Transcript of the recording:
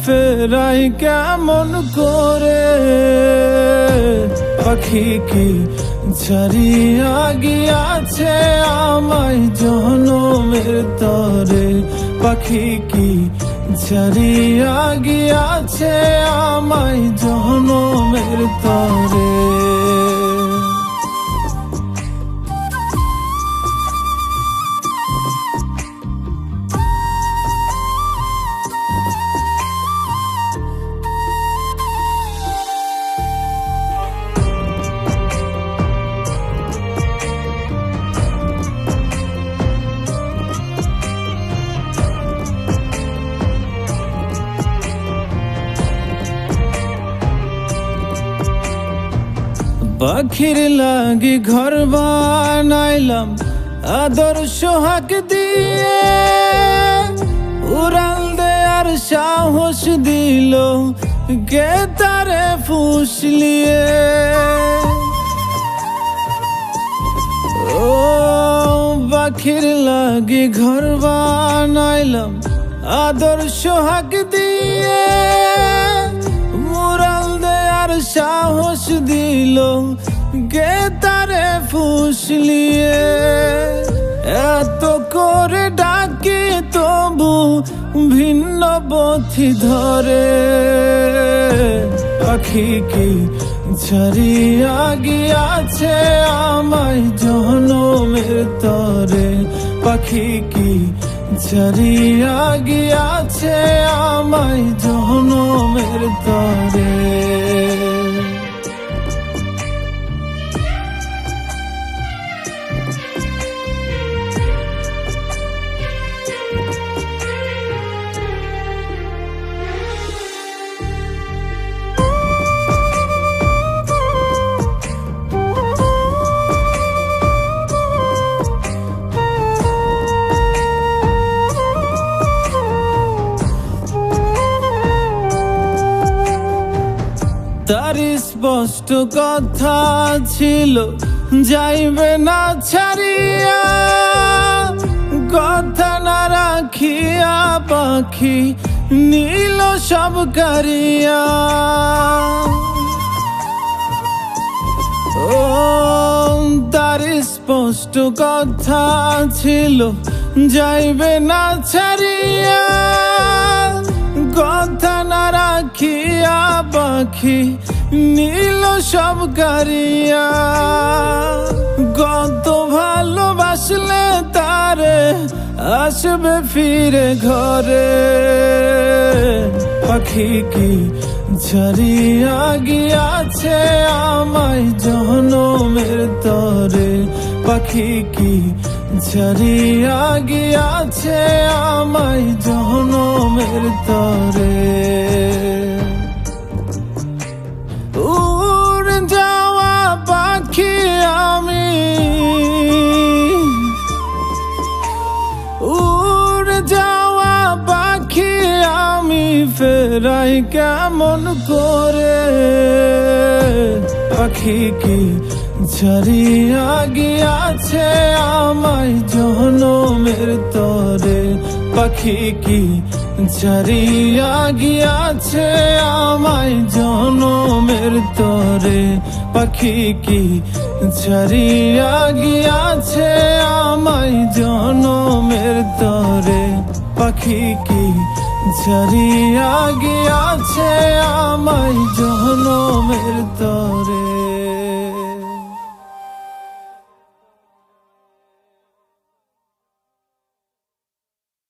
ফেরাই কেমন করে? পাখি কি ছাড়িয়া গিয়াছে আমায় জনমের তরে? পাখি কি ছাড়িয়া গিয়াছে আমায় জনমের তরে? পাখির লাগি ঘর বানাইলাম আদর সোহাগ দিয়ে, উড়াল দেয়ার সাহস দিল কে তারে ফুসলিয়ে। ও পাখির লাগি ঘর বানাইলাম আদর সোহাগ দিয়ে, মুরাল দেয়ার সাহস দিল কে তারে ফুসলিয়ে। এত করে ডাকি তবু ভিন্ন পথি ধরে। পাখি কি ছাড়িয়া গিয়াছে আমায় জনমের তরে? পাখি কি ছাড়িয়া গিয়াছে আমায় জনমের তরে? তার স্পষ্ট কথা ছিল যাইবে না ছাড়িয়া, কথা না রাখিয়া পাখি নীল সব কারিয়া। ও তার স্পষ্ট কথা ছিল যাইবে না ছাড়িয়া, কথা না রাখিয়া পাখি নীল সব কারিয়া। কত ভালোবাসলে তারে আসবে ফিরে ঘরে? পাখি কি ছাড়িয়া গিয়াছে আমায় জনমের তরে? পাখি কি ছাড়িয়া গিয়াছে আমায় জনমের তরে? উড়ে যাওয়া পাখি আমি, উড়ে যাওয়া পাখি আমি ফেরাই কেমন করে? পাখি কি ছাড়িয়া গিয়াছে আমায় জনমের তরে? পাখি কি ছাড়িয়া গিয়াছে আমায় জনমের তরে? পাখি কি ছাড়িয়া গিয়াছে আমায় জনমের তরে? পাখি কি ছাড়িয়া গিয়াছে আমায় জনমের তরে?